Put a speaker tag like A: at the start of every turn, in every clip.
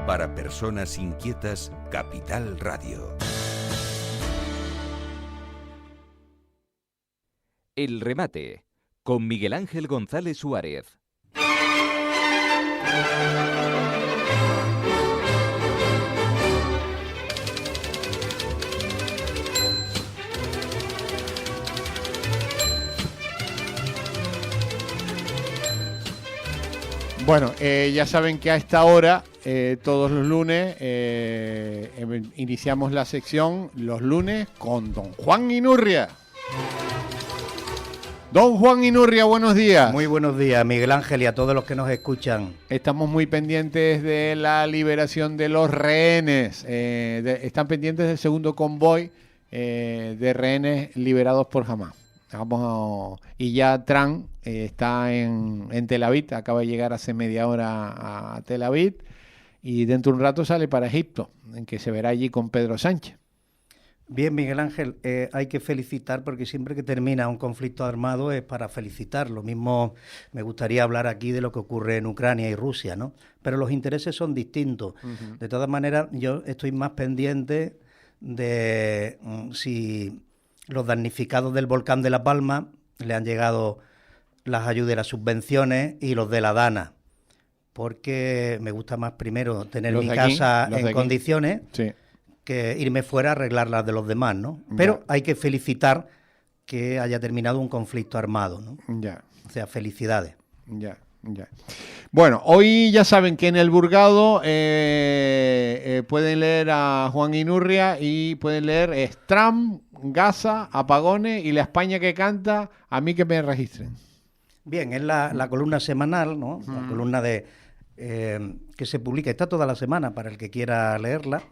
A: Para personas inquietas, Capital Radio.
B: El remate, con Miguel Ángel González Suárez.
C: Bueno, ya saben que a esta hora, todos los lunes, iniciamos la sección los lunes con don Juan Inurria. Don Juan Inurria, buenos días.
D: Muy buenos días, Miguel Ángel, y a todos los que nos escuchan.
C: Estamos muy pendientes de la liberación de los rehenes. Están pendientes del segundo convoy de rehenes liberados por Hamás. Y ya Trump está en Tel Aviv, acaba de llegar hace media hora a Tel Aviv y dentro de un rato sale para Egipto, en que se verá allí con Pedro Sánchez.
D: Bien, Miguel Ángel, hay que felicitar porque siempre que termina un conflicto armado es para felicitar. Lo mismo me gustaría hablar aquí de lo que ocurre en Ucrania y Rusia, ¿no? Pero los intereses son distintos. Uh-huh. De todas maneras, yo estoy más pendiente de si los damnificados del volcán de La Palma le han llegado las ayudas y las subvenciones y los de la Dana, porque me gusta más primero tener mi casa en condiciones que irme fuera a arreglar las de los demás, ¿no? Pero hay que felicitar que haya terminado un conflicto armado, ¿no?
C: Ya.
D: O sea, felicidades.
C: Ya. Bueno, hoy ya saben que en El Burgado pueden leer a Juan Inurria y pueden leer Stram, Gaza, Apagones y La España que canta, a mí que me registren.
D: Bien, es la columna semanal, ¿no? La columna que se publica, está toda la semana para el que quiera leerla.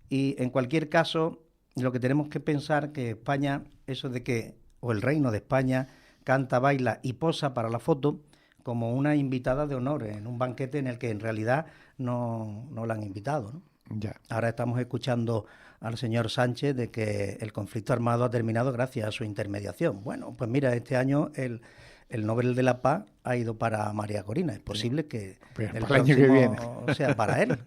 D: Y en cualquier caso, lo que tenemos que pensar que España, eso de que, o el Reino de España, canta, baila y posa para la foto como una invitada de honor en un banquete en el que en realidad no la han invitado, ¿no?
C: Ya.
D: Ahora estamos escuchando al señor Sánchez de que el conflicto armado ha terminado gracias a su intermediación. Bueno, pues mira, este año el Nobel de la Paz ha ido para María Corina. Es posible que
C: el año que viene
D: sea para él.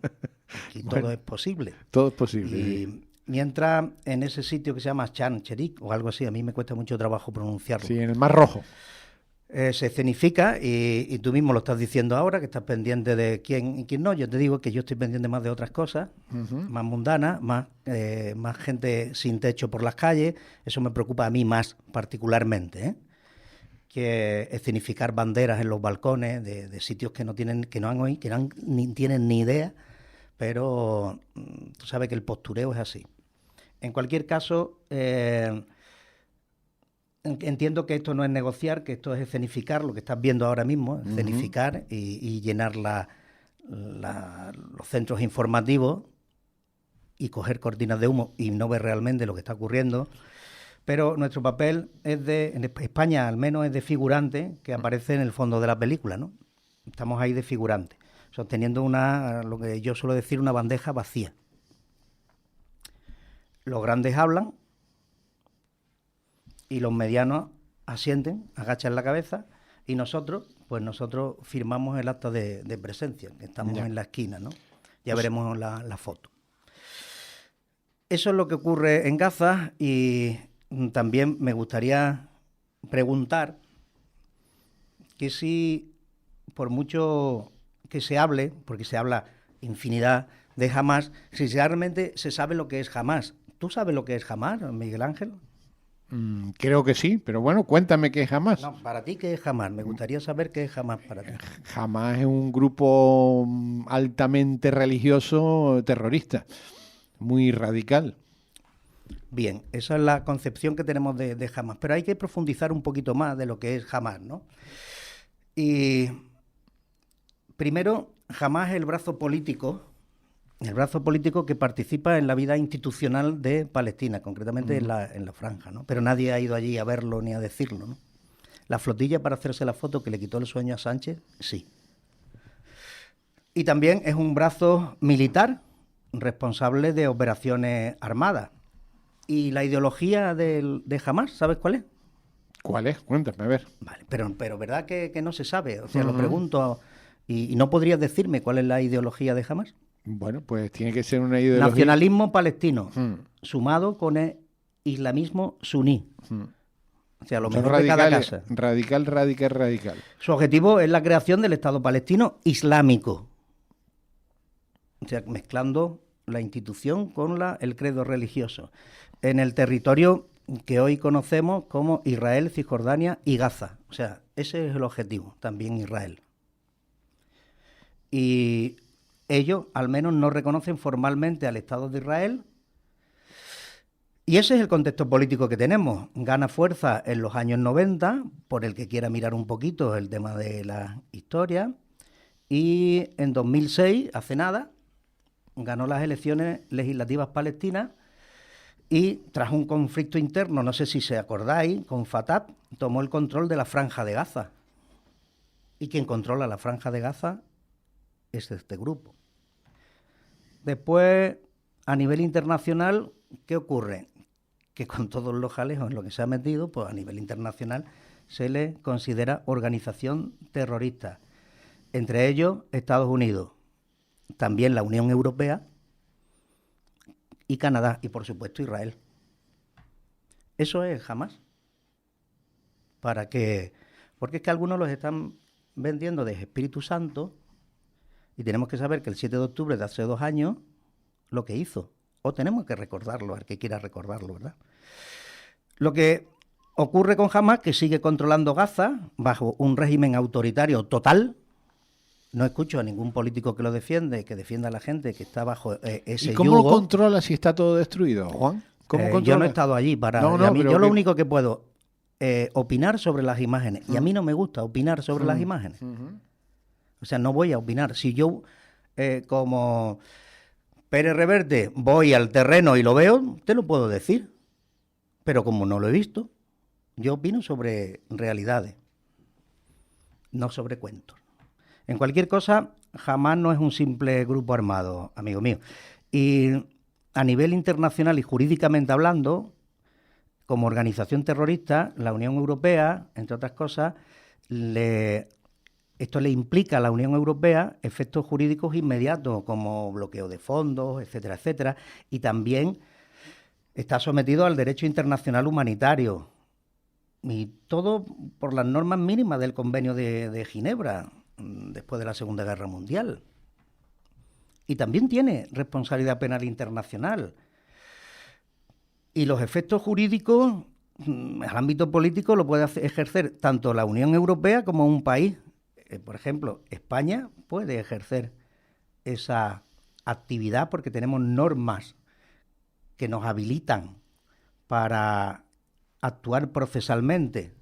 D: Aquí bueno, todo es posible.
C: Todo es posible.
D: Y mientras en ese sitio que se llama Chancherik o algo así, a mí me cuesta mucho trabajo pronunciarlo.
C: Sí, en el Mar Rojo.
D: Se escenifica y tú mismo lo estás diciendo ahora, que estás pendiente de quién y quién no. Yo te digo que yo estoy pendiente más de otras cosas, más mundanas, más gente sin techo por las calles. Eso me preocupa a mí más particularmente, que escenificar banderas en los balcones de sitios que no tienen ni tienen ni idea, pero tú sabes que el postureo es así. En cualquier caso, entiendo que esto no es negociar, que esto es escenificar, lo que estás viendo ahora mismo, escenificar y llenar los centros informativos y coger cortinas de humo y no ver realmente lo que está ocurriendo. Pero nuestro papel en España al menos es de figurante que aparece en el fondo de la película, ¿no? Estamos ahí de figurante, sosteniendo lo que yo suelo decir, una bandeja vacía. Los grandes hablan y los medianos asienten, agachan la cabeza, y nosotros firmamos el acta de presencia, que estamos en la esquina, ¿no? Ya veremos la foto. Eso es lo que ocurre en Gaza, y también me gustaría preguntar que si, por mucho que se hable, porque se habla infinidad de Hamás, si realmente se sabe lo que es Hamás. ¿Tú sabes lo que es Hamás, Miguel Ángel?
C: Creo que sí, pero bueno, cuéntame qué es Hamás.
D: No, para ti, ¿qué es Hamás? Me gustaría saber qué es Hamás para ti.
C: Hamás es un grupo altamente religioso terrorista, muy radical.
D: Bien, esa es la concepción que tenemos de Hamás, pero hay que profundizar un poquito más de lo que es Hamás, ¿no? Y primero, Hamás es el brazo político que participa en la vida institucional de Palestina, concretamente en la franja, ¿no? Pero nadie ha ido allí a verlo ni a decirlo, ¿no? La flotilla para hacerse la foto que le quitó el sueño a Sánchez, sí. Y también es un brazo militar responsable de operaciones armadas. ¿Y la ideología de Hamás, sabes cuál es?
C: ¿Cuál es? Cuéntame, a ver.
D: Vale, pero ¿verdad que no se sabe? O sea, lo pregunto, y no podrías decirme cuál es la ideología de Hamás.
C: Bueno, pues tiene que ser una ideología.
D: Nacionalismo palestino, sumado con el islamismo suní. O sea, lo
C: Son
D: mejor de cada
C: radicales,
D: casa.
C: radical.
D: Su objetivo es la creación del Estado palestino islámico. O sea, mezclando la institución con el credo religioso. En el territorio que hoy conocemos como Israel, Cisjordania y Gaza. O sea, ese es el objetivo, también Israel. Y ellos al menos no reconocen formalmente al Estado de Israel. Y ese es el contexto político que tenemos. Gana fuerza en los años 90, por el que quiera mirar un poquito el tema de la historia. Y en 2006, hace nada, ganó las elecciones legislativas palestinas y tras un conflicto interno, no sé si se acordáis, con Fatah, tomó el control de la Franja de Gaza. Y quien controla la Franja de Gaza es este grupo. Después, a nivel internacional, ¿qué ocurre? Que con todos los jalejos en lo que se ha metido, pues a nivel internacional se le considera organización terrorista. Entre ellos, Estados Unidos, también la Unión Europea y Canadá, y por supuesto Israel. Eso es Hamás. Porque es que algunos los están vendiendo de Espíritu Santo, y tenemos que saber que el 7 de octubre de hace 2 años, lo que hizo, o tenemos que recordarlo, al que quiera recordarlo, ¿verdad? Lo que ocurre con Hamás, que sigue controlando Gaza bajo un régimen autoritario total. No escucho a ningún político que lo defiende, que defienda a la gente que está bajo ese
C: ¿Y cómo
D: yugo.
C: lo controla si está todo destruido, Juan? ¿Cómo controla?
D: Yo no he estado allí para...
C: No,
D: yo lo único que puedo opinar sobre las imágenes. Y a mí no me gusta opinar sobre las imágenes. O sea, no voy a opinar. Si yo, como Pérez Reverte, voy al terreno y lo veo, te lo puedo decir. Pero como no lo he visto, yo opino sobre realidades, no sobre cuentos. En cualquier cosa, Hamás no es un simple grupo armado, amigo mío. Y a nivel internacional y jurídicamente hablando, como organización terrorista, la Unión Europea, entre otras cosas, esto le implica a la Unión Europea efectos jurídicos inmediatos, como bloqueo de fondos, etcétera, etcétera, y también está sometido al derecho internacional humanitario, y todo por las normas mínimas del Convenio de Ginebra, después de la Segunda Guerra Mundial. Y también tiene responsabilidad penal internacional. Y los efectos jurídicos, al ámbito político, lo puede ejercer tanto la Unión Europea como un país. Por ejemplo, España puede ejercer esa actividad porque tenemos normas que nos habilitan para actuar procesalmente.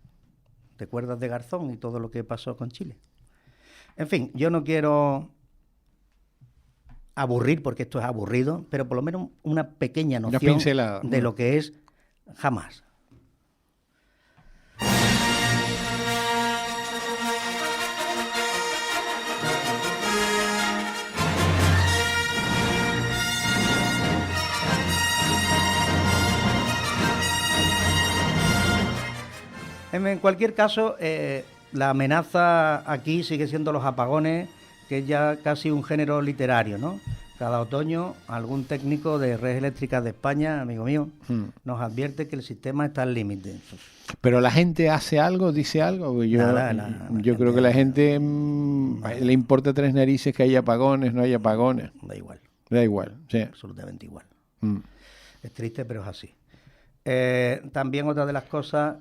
D: ¿Te acuerdas de Garzón y todo lo que pasó con Chile? En fin, yo no quiero aburrir, porque esto es aburrido, pero por lo menos una pequeña noción de lo que es Hamás. En cualquier caso, la amenaza aquí sigue siendo los apagones, que es ya casi un género literario, ¿no? Cada otoño algún técnico de Red Eléctrica de España, amigo mío, nos advierte que el sistema está al límite.
C: Pero la gente hace algo, dice algo. Yo creo que la gente le importa 3 narices que haya apagones, no haya apagones.
D: Da igual.
C: Da igual, sí.
D: Absolutamente igual. Es triste, pero es así. También otra de las cosas,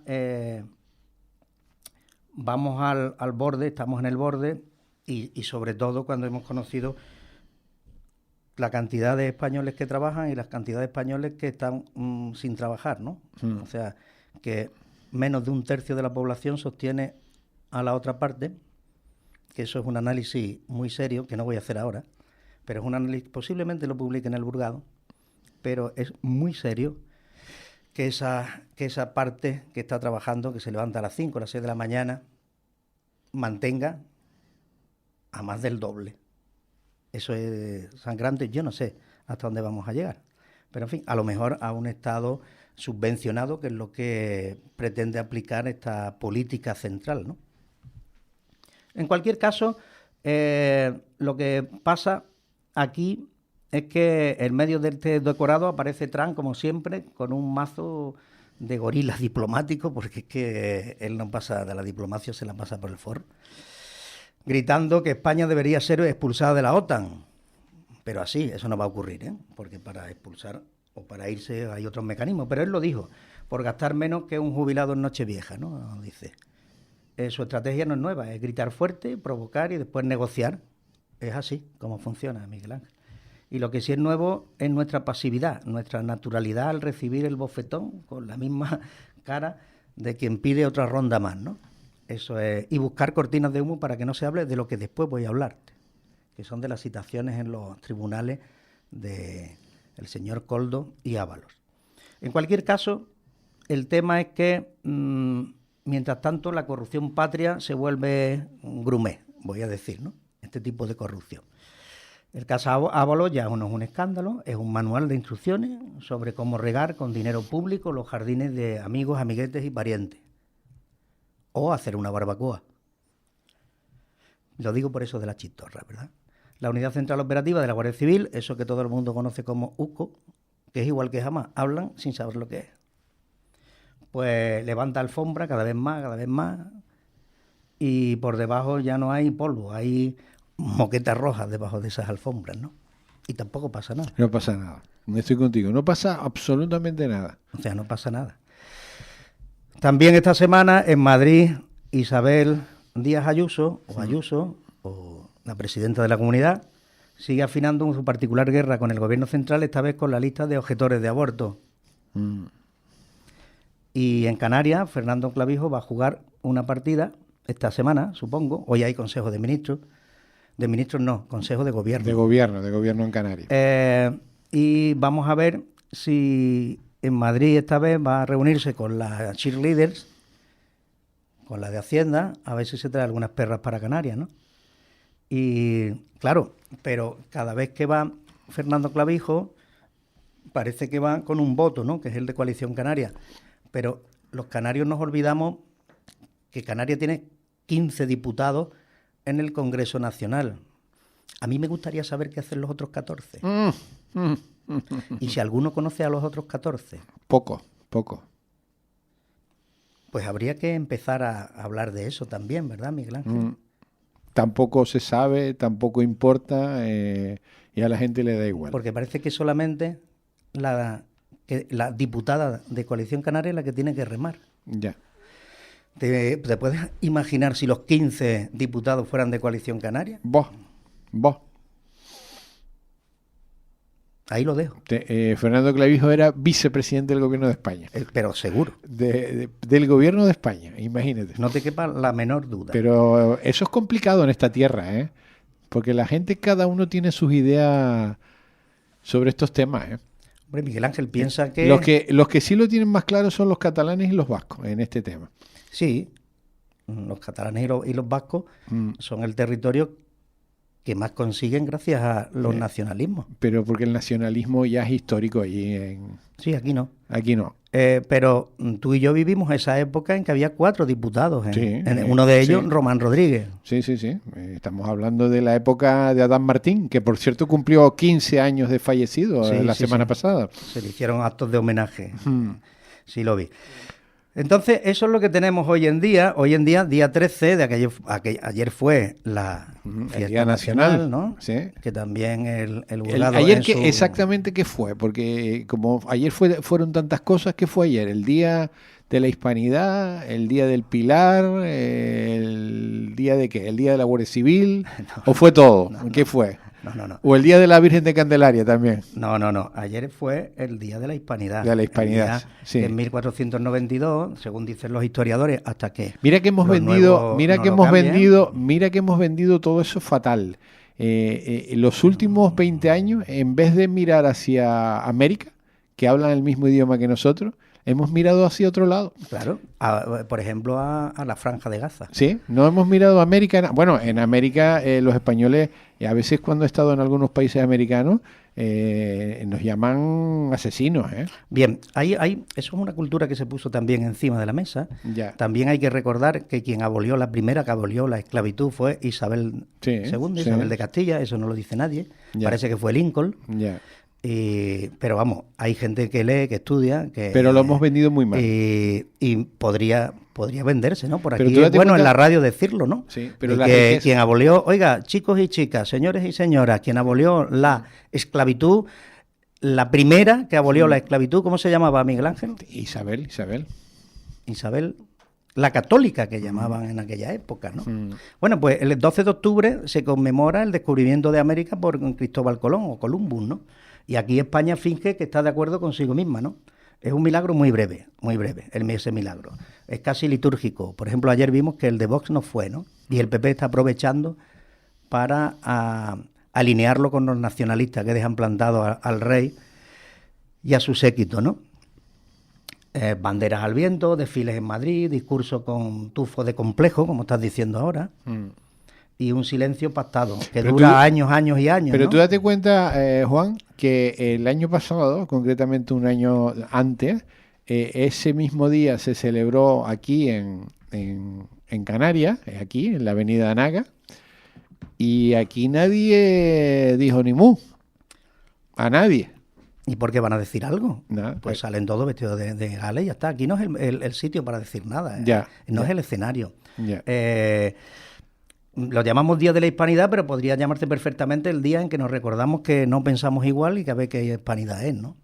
D: vamos al borde, estamos en el borde, y sobre todo cuando hemos conocido la cantidad de españoles que trabajan y la cantidad de españoles que están sin trabajar, ¿no? O sea, que menos de 1/3 de la población sostiene a la otra parte, que eso es un análisis muy serio, que no voy a hacer ahora, pero es un análisis, posiblemente lo publique en El Burgado, pero es muy serio que esa parte que está trabajando, que se levanta a las 5, a las 6 de la mañana, mantenga a más del doble. Eso es sangrante. Yo no sé hasta dónde vamos a llegar. Pero, en fin, a lo mejor a un Estado subvencionado, que es lo que pretende aplicar esta política central, ¿no? En cualquier caso, lo que pasa aquí es que en medio de este decorado aparece Trump, como siempre, con un mazo de gorilas diplomáticos, porque es que él no pasa de la diplomacia, se la pasa por el forro, gritando que España debería ser expulsada de la OTAN. Pero así, eso no va a ocurrir, ¿eh? Porque para expulsar o para irse hay otros mecanismos. Pero él lo dijo, por gastar menos que un jubilado en Nochevieja, ¿no? Dice. Su estrategia no es nueva, es gritar fuerte, provocar y después negociar. Es así como funciona, Miguel Ángel. Y lo que sí es nuevo es nuestra pasividad, nuestra naturalidad al recibir el bofetón con la misma cara de quien pide otra ronda más, ¿no? Eso es, y buscar cortinas de humo para que no se hable de lo que después voy a hablarte, que son de las citaciones en los tribunales de el señor Koldo y Ábalos. En cualquier caso, el tema es que, mientras tanto, la corrupción patria se vuelve grumé, voy a decir, ¿no? Este tipo de corrupción. El caso Ábalos ya no es un escándalo, es un manual de instrucciones sobre cómo regar con dinero público los jardines de amigos, amiguetes y parientes. O hacer una barbacoa. Lo digo por eso de la chistorra, ¿verdad? La Unidad Central Operativa de la Guardia Civil, eso que todo el mundo conoce como UCO, que es igual que jamás, hablan sin saber lo que es. Pues levanta alfombra cada vez más, y por debajo ya no hay polvo, hay moquetas rojas debajo de esas alfombras, ¿no? Y tampoco pasa nada.
C: No pasa nada. Estoy contigo. No pasa absolutamente nada.
D: O sea, no pasa nada. También esta semana en Madrid, Isabel Díaz Ayuso, o la presidenta de la comunidad, sigue afinando su particular guerra con el gobierno central, esta vez con la lista de objetores de aborto. Y en Canarias, Fernando Clavijo va a jugar una partida esta semana, supongo. Hoy hay Consejo de Ministros. De Ministros no, Consejo de Gobierno.
C: De gobierno en Canarias.
D: Y vamos a ver si en Madrid esta vez va a reunirse con las cheerleaders, con la de Hacienda, a ver si se trae algunas perras para Canarias, ¿no? Y claro, pero cada vez que va Fernando Clavijo, parece que va con un voto, ¿no? Que es el de Coalición Canaria. Pero los canarios nos olvidamos que Canarias tiene 15 diputados en el Congreso Nacional. A mí me gustaría saber qué hacen los otros 14. Y si alguno conoce a los otros 14.
C: Poco.
D: Pues habría que empezar a hablar de eso también, ¿verdad, Miguel Ángel?
C: Tampoco se sabe, tampoco importa, y a la gente le da igual.
D: Porque parece que solamente la diputada de Coalición Canaria es la que tiene que remar.
C: Ya.
D: ¿Te puedes imaginar si los 15 diputados fueran de Coalición Canaria?
C: Vos.
D: Ahí lo dejo.
C: Fernando Clavijo era vicepresidente del gobierno de España.
D: Pero seguro.
C: Del gobierno de España, imagínate.
D: No te quepa la menor duda.
C: Pero eso es complicado en esta tierra, ¿eh? Porque la gente, cada uno tiene sus ideas sobre estos temas, ¿eh?
D: Hombre, Miguel Ángel piensa que...
C: Los que sí lo tienen más claro son los catalanes y los vascos en este tema.
D: Sí, los catalanes y los vascos son el territorio que más consiguen gracias a los nacionalismos.
C: Pero porque el nacionalismo ya es histórico allí.
D: Sí, aquí no.
C: Aquí no.
D: Pero tú y yo vivimos esa época en que había 4 diputados.
C: Sí,
D: uno de ellos,
C: sí.
D: Román Rodríguez.
C: Sí. Estamos hablando de la época de Adán Martín, que por cierto cumplió 15 años de fallecido la semana pasada. Se
D: le hicieron actos de homenaje. Sí, lo vi. Entonces, eso es lo que tenemos hoy en día. Hoy en día, día 13, ayer fue la fiesta
C: Día Nacional,
D: ¿no?
C: Sí.
D: Que también el juzgado...
C: Ayer, exactamente, ¿qué fue? Porque como ayer fueron tantas cosas, ¿qué fue ayer? ¿El Día de la Hispanidad? ¿El Día del Pilar? ¿El Día de qué? ¿El Día de la Guardia Civil? No, ¿o fue todo? ¿Qué fue?
D: No.
C: ¿O el Día de la Virgen de Candelaria también?
D: No. Ayer fue el Día de la Hispanidad.
C: De la Hispanidad, sí.
D: En 1492, según dicen los historiadores, hasta que...
C: Mira que hemos vendido todo eso fatal. Los últimos 20 años, en vez de mirar hacia América, que hablan el mismo idioma que nosotros, hemos mirado hacia otro lado.
D: Claro, por ejemplo, a la Franja de Gaza.
C: Sí, no hemos mirado a América. Bueno, en América los españoles, a veces cuando he estado en algunos países americanos, nos llaman asesinos, ¿eh?
D: Bien, eso es una cultura que se puso también encima de la mesa.
C: Ya.
D: También hay que recordar que la primera que abolió la esclavitud fue Isabel II,
C: sí.
D: Isabel de Castilla, eso no lo dice nadie.
C: Ya.
D: Parece que fue Lincoln.
C: Ya.
D: Pero vamos, hay gente que lee, que estudia,
C: pero lo hemos vendido muy mal.
D: Y podría venderse, ¿no? Por
C: Pero
D: aquí
C: tú
D: es
C: date
D: bueno
C: cuenta-
D: en la radio decirlo, ¿no?
C: Sí, pero
D: De que quien abolió, oiga, chicos y chicas, señores y señoras, quien abolió la esclavitud, la primera que abolió la esclavitud, ¿cómo se llamaba, Miguel Ángel?
C: Isabel.
D: Isabel, la católica que llamaban en aquella época, ¿no? Bueno, pues el 12 de octubre se conmemora el descubrimiento de América por Cristóbal Colón o Columbus, ¿no? Y aquí España finge que está de acuerdo consigo misma, ¿no? Es un milagro muy breve, ese milagro. Es casi litúrgico. Por ejemplo, ayer vimos que el de Vox no fue, ¿no? Y el PP está aprovechando para alinearlo con los nacionalistas que dejan plantado al rey y a su séquito, ¿no? Banderas al viento, desfiles en Madrid, discurso con tufo de complejo, como estás diciendo ahora, y un silencio pactado, que
C: Pero
D: dura
C: tú-
D: años y años,
C: Pero
D: ¿no?
C: tú date cuenta, Juan, que el año pasado, concretamente un año antes, ese mismo día se celebró aquí en Canarias, aquí en la avenida Anaga, y aquí nadie dijo ni mu, a nadie.
D: ¿Y por qué van a decir algo?
C: Nada,
D: Pues salen todos vestidos de gala y ya está. Aquí no es el sitio para decir nada,
C: Ya,
D: no
C: ya.
D: es el escenario.
C: Ya.
D: Lo llamamos Día de la Hispanidad, pero podría llamarse perfectamente el día en que nos recordamos que no pensamos igual y que a ver qué hispanidad es, ¿no?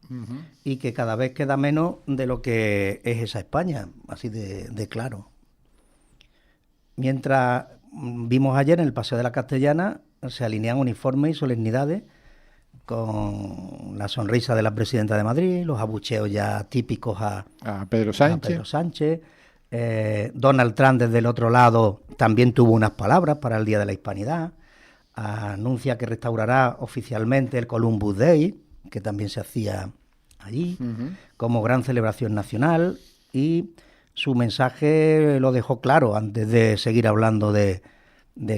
D: Y que cada vez queda menos de lo que es esa España, así de claro. Mientras vimos ayer en el Paseo de la Castellana, se alinean uniformes y solemnidades con la sonrisa de la presidenta de Madrid, los abucheos ya típicos a
C: Pedro
D: a
C: Sánchez.
D: Pedro Sánchez. Donald Trump desde el otro lado también tuvo unas palabras para el Día de la Hispanidad. Anuncia que restaurará oficialmente el Columbus Day, que también se hacía allí, como gran celebración nacional, y su mensaje lo dejó claro antes de seguir hablando del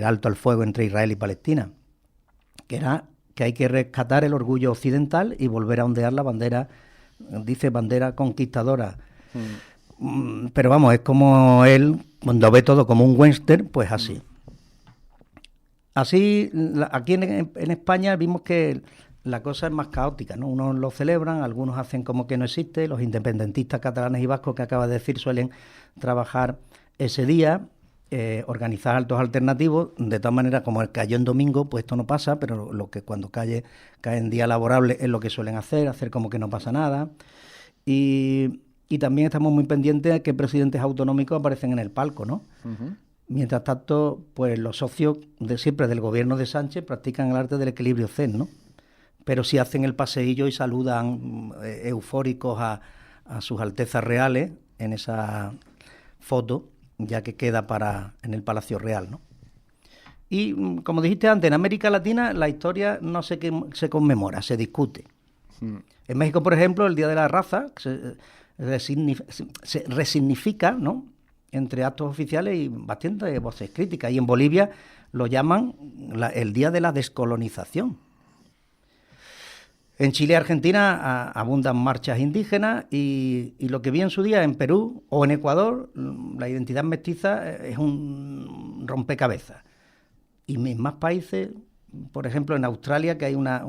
D: alto al fuego entre Israel y Palestina, que era que hay que rescatar el orgullo occidental y volver a ondear la bandera, dice bandera conquistadora. Pero vamos, es como él, cuando ve todo como un western, pues así. Así, aquí en España vimos que la cosa es más caótica, ¿no? Unos lo celebran, algunos hacen como que no existe, los independentistas catalanes y vascos que acaba de decir suelen trabajar ese día, organizar actos alternativos, de tal manera como el cayó en domingo, pues esto no pasa, pero lo que cuando cae en día laborable es lo que suelen hacer como que no pasa nada. Y también estamos muy pendientes de qué presidentes autonómicos aparecen en el palco, ¿no? Mientras tanto, pues los socios de siempre del gobierno de Sánchez practican el arte del equilibrio zen, ¿no? Pero sí hacen el paseillo y saludan eufóricos a sus altezas reales en esa foto, ya que queda en el Palacio Real, ¿no? Y como dijiste antes, en América Latina la historia no se conmemora, se discute. En México, por ejemplo, el Día de la Raza se resignifica, ¿no?, entre actos oficiales y bastantes voces críticas. Y en Bolivia lo llaman el Día de la Descolonización. En Chile y Argentina abundan marchas indígenas y lo que vi en su día en Perú o en Ecuador, la identidad mestiza es un rompecabezas. Y en más países, por ejemplo en Australia, que hay una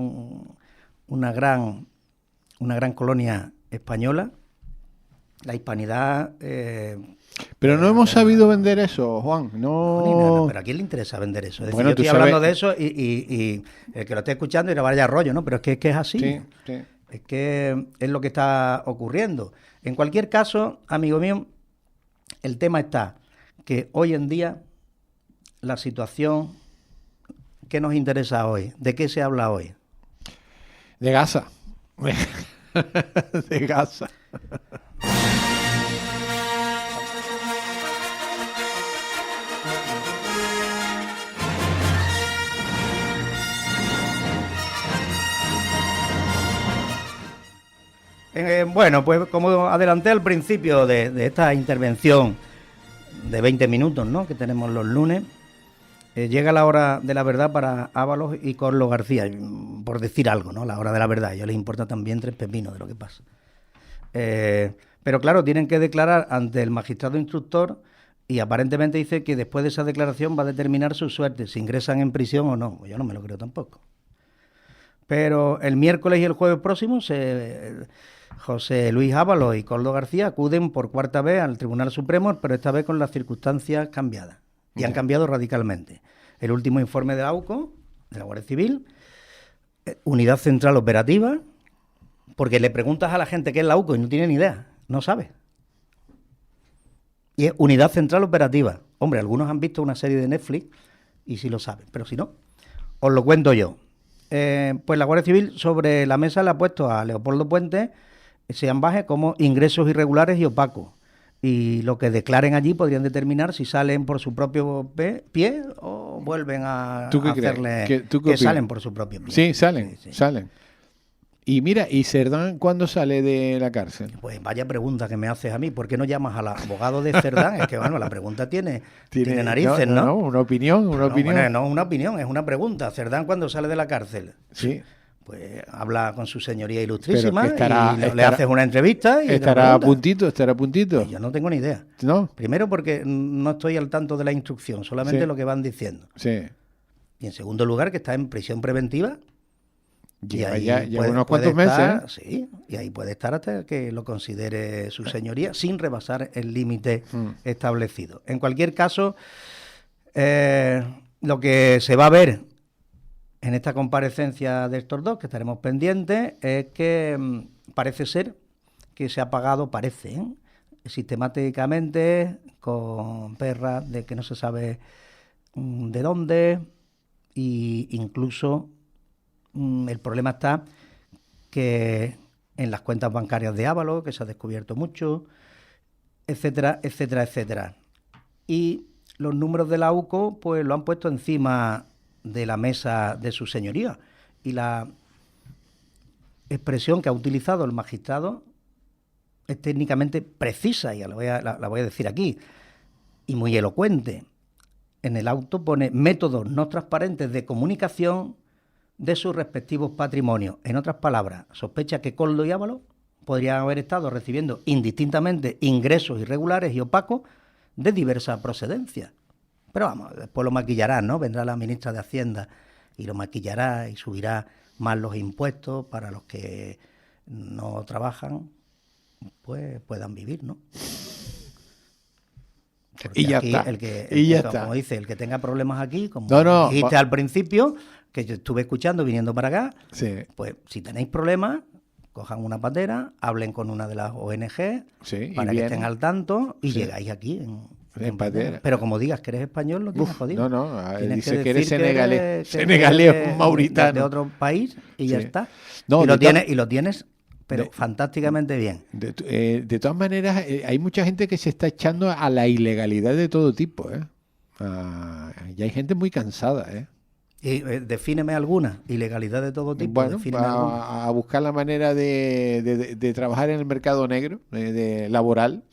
D: gran colonia española, la hispanidad...
C: Pero no hemos sabido vender eso, Juan. No.
D: Pero ¿a quién le interesa vender eso? Es decir,
C: Bueno,
D: yo
C: tú
D: estoy hablando
C: sabes-
D: de eso y el que lo esté escuchando y le vaya rollo, ¿no? Pero es que es así.
C: Sí, sí.
D: Es que es lo que está ocurriendo. En cualquier caso, amigo mío, el tema está que hoy en día la situación que nos interesa hoy, ¿de qué se habla hoy?
C: De Gaza. De Gaza.
D: Bueno, pues como adelanté al principio de esta intervención de 20 minutos, ¿no?, que tenemos los lunes, llega la hora de la verdad para Ábalos y Carlos García, por decir algo, ¿no? La hora de la verdad. A ellos les importa también 3 pepinos de lo que pasa. Pero claro, tienen que declarar ante el magistrado instructor y aparentemente dice que después de esa declaración va a determinar su suerte, si ingresan en prisión o no. Yo no me lo creo tampoco. Pero el miércoles y el jueves próximos, José Luis Ábalos y Coldo García acuden por 4ª vez al Tribunal Supremo, pero esta vez con las circunstancias cambiadas. Y han cambiado radicalmente. El último informe de la AUCO, de la Guardia Civil, Unidad Central Operativa, porque le preguntas a la gente qué es la AUCO y no tiene ni idea, no sabe. Y es Unidad Central Operativa. Hombre, algunos han visto una serie de Netflix y sí lo saben, pero si no, os lo cuento yo. Pues la Guardia Civil sobre la mesa le ha puesto a Leopoldo Puente ese ambaje como ingresos irregulares y opacos. Y lo que declaren allí podrían determinar si salen por su propio pie o vuelven a hacerle que salen por su propio pie.
C: Sí, salen. Y mira, ¿y Cerdán cuándo sale de la cárcel?
D: Pues vaya pregunta que me haces a mí. ¿Por qué no llamas al abogado de Cerdán? Es que, bueno, la pregunta tiene narices, ¿no?
C: No, una opinión.
D: Bueno, no una opinión, es una pregunta. ¿Cerdán cuándo sale de la cárcel?
C: Sí.
D: Pues habla con su señoría ilustrísima
C: y
D: le haces una entrevista y
C: estará a puntito.
D: Pues yo no tengo ni idea.
C: ¿No?
D: Primero porque no estoy al tanto de la instrucción, solamente lo que van diciendo.
C: Sí.
D: Y en segundo lugar que está en prisión preventiva.
C: Lleva unos cuantos meses.
D: Sí, y ahí puede estar hasta que lo considere su señoría sin rebasar el límite establecido. En cualquier caso, lo que se va a ver en esta comparecencia de estos dos, que estaremos pendientes, es que parece ser que se ha pagado, sistemáticamente, con perras de que no se sabe de dónde, e incluso el problema está que en las cuentas bancarias de Ábalos, que se ha descubierto mucho, etcétera, etcétera, etcétera. Y los números de la UCO pues lo han puesto encima de la mesa de su señoría. Y la expresión que ha utilizado el magistrado es técnicamente precisa, y la voy a decir aquí, y muy elocuente. En el auto pone métodos no transparentes de comunicación de sus respectivos patrimonios. En otras palabras, sospecha que Coldo y Ábalos podrían haber estado recibiendo indistintamente ingresos irregulares y opacos de diversa procedencia. Pero vamos, después lo maquillará, ¿no? Vendrá la ministra de Hacienda y lo maquillará y subirá más los impuestos para los que no trabajan, pues puedan vivir, ¿no? Porque
C: y ya
D: aquí
C: está.
D: Como dice, el que tenga problemas aquí, como dijiste al principio, que yo estuve escuchando viniendo para acá, pues si tenéis problemas, cojan una patera, hablen con una de las ONG para que estén al tanto y llegáis aquí en patera. Pero como digas que eres español, lo tienes jodido.
C: Dice que eres senegalés, mauritano.
D: De otro país y ya está.
C: No,
D: y lo tienes pero fantásticamente bien.
C: De todas maneras, hay mucha gente que se está echando a la ilegalidad de todo tipo, y hay gente muy cansada,
D: Y defíneme alguna ilegalidad de todo tipo.
C: Bueno, a buscar la manera de trabajar en el mercado negro, laboral.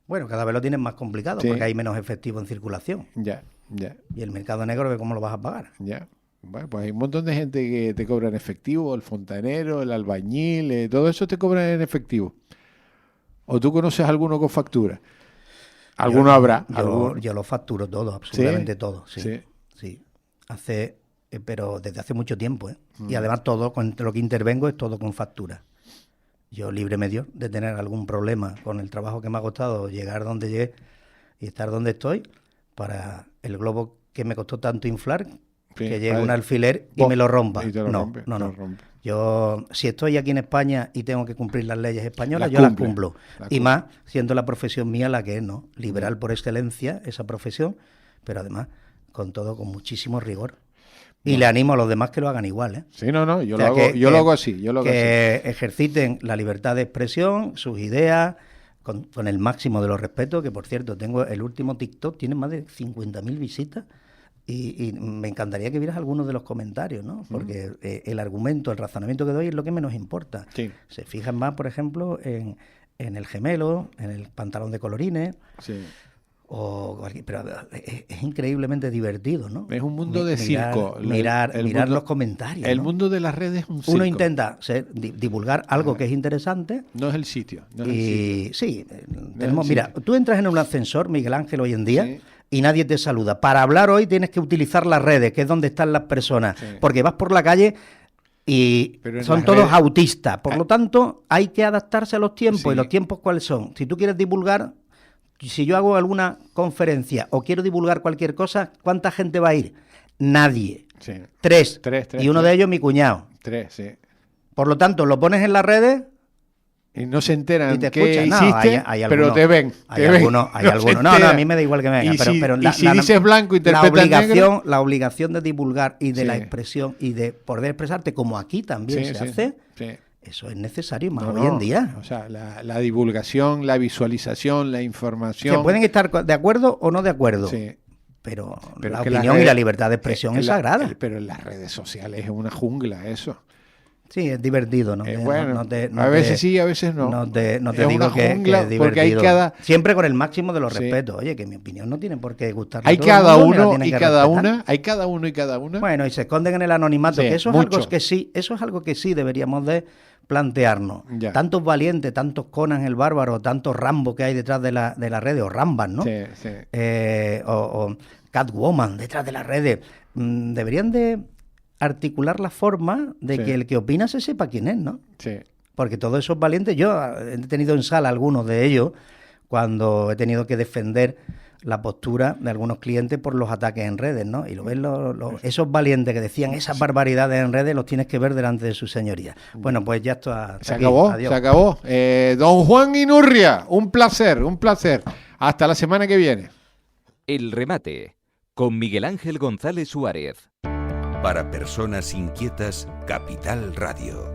D: Bueno, cada vez lo tienen más complicado porque hay menos efectivo en circulación.
C: Ya.
D: Y el mercado negro, ¿cómo lo vas a pagar?
C: Ya. Bueno, pues hay un montón de gente que te cobra en efectivo, el fontanero, el albañil, todo eso te cobra en efectivo. ¿O tú conoces alguno con factura? ¿Alguno habrá?
D: Yo lo facturo todo, absolutamente todo. Sí. Pero desde hace mucho tiempo. Y además todo, con lo que intervengo es todo con factura. Yo libre me dio de tener algún problema con el trabajo que me ha costado llegar donde llegué y estar donde estoy para el globo que me costó tanto inflar, que llegue un alfiler y me lo rompa. No. Yo, si estoy aquí en España y tengo que cumplir las leyes españolas, las cumplo. Y más siendo la profesión mía la que es, ¿no? Liberal por excelencia, esa profesión, pero además con muchísimo rigor. Y le animo a los demás que lo hagan igual,
C: Sí, yo lo hago así.
D: Que ejerciten la libertad de expresión, sus ideas, con el máximo de los respetos, que por cierto, tengo el último TikTok, tiene más de 50.000 visitas, y me encantaría que vieras algunos de los comentarios, ¿no? Porque el argumento, el razonamiento que doy es lo que menos importa.
C: Sí.
D: Se fijan más, por ejemplo, en el gemelo, en el pantalón de colorines, pero es increíblemente divertido, ¿no?
C: Es un mundo de circo.
D: Mirar
C: mundo,
D: los comentarios.
C: El
D: ¿no?
C: mundo de las redes es un circo.
D: Uno intenta divulgar algo que es interesante.
C: No es el sitio.
D: Sí, mira, tú entras en un ascensor, Miguel Ángel, hoy en día,
C: sí,
D: y nadie te saluda. Para hablar hoy tienes que utilizar las redes, que es donde están las personas,
C: sí,
D: porque vas por la calle y son todos
C: redes
D: autistas. Por lo tanto, hay que adaptarse a los tiempos.
C: Sí.
D: ¿Y los tiempos cuáles son? Si tú quieres divulgar, si yo hago alguna conferencia o quiero divulgar cualquier cosa, ¿cuánta gente va a ir? Nadie.
C: Sí.
D: Tres. Y uno
C: 3.
D: de ellos mi cuñado.
C: 3, sí.
D: Por lo tanto, lo pones en las redes
C: y no se enteran
D: y te
C: qué
D: escuchan.
C: hiciste,
D: Hay
C: pero
D: algunos,
C: te ven.
D: Hay algunos. No, a mí me da igual que me vengan.
C: Y si dices blanco, interpretas negro.
D: La obligación de divulgar y de
C: Sí.
D: la expresión y de poder expresarte, como aquí también se hace,
C: sí.
D: eso es necesario más hoy en día.
C: O sea, la divulgación, la visualización, la información.
D: Se pueden estar de acuerdo o no de acuerdo.
C: Sí.
D: Pero
C: Pero
D: la
C: es que
D: opinión y la libertad de expresión es sagrada.
C: Pero en las redes sociales es una jungla eso.
D: Sí, es divertido, ¿no?
C: Bueno, a veces sí, a veces no.
D: No te
C: es
D: digo
C: una
D: que
C: jungla
D: es divertido.
C: porque hay cada...
D: Siempre con el máximo de los
C: Sí.
D: respetos. Oye, que mi opinión no tiene por qué gustarle
C: Hay
D: a todo el
C: cada
D: mundo, ni la
C: uno
D: tienen
C: y
D: que
C: cada
D: respetar.
C: una, hay cada uno y cada una.
D: Bueno, y se esconden en el anonimato,
C: Sí,
D: que eso es
C: mucho.
D: algo que sí deberíamos de plantearnos.
C: Ya.
D: Tantos valientes, tantos Conan el Bárbaro, tantos Rambo que hay detrás de las redes, o Rambas, ¿no?
C: Sí, sí.
D: O Catwoman detrás de las redes. Deberían de articular la forma de
C: Sí.
D: que el que opina se sepa quién es, ¿no?
C: Sí.
D: Porque todos esos valientes, yo he tenido en sala algunos de ellos cuando he tenido que defender la postura de algunos clientes por los ataques en redes, ¿no? Y lo ves, esos valientes que decían esas barbaridades en redes, los tienes que ver delante de su señoría. Bueno, pues ya está.
C: Se acabó,
D: Adiós.
C: se acabó. Don Juan Inurria, un placer, un placer. Hasta la semana que viene.
B: El remate con Miguel Ángel González Suárez.
A: Para personas inquietas, Capital Radio.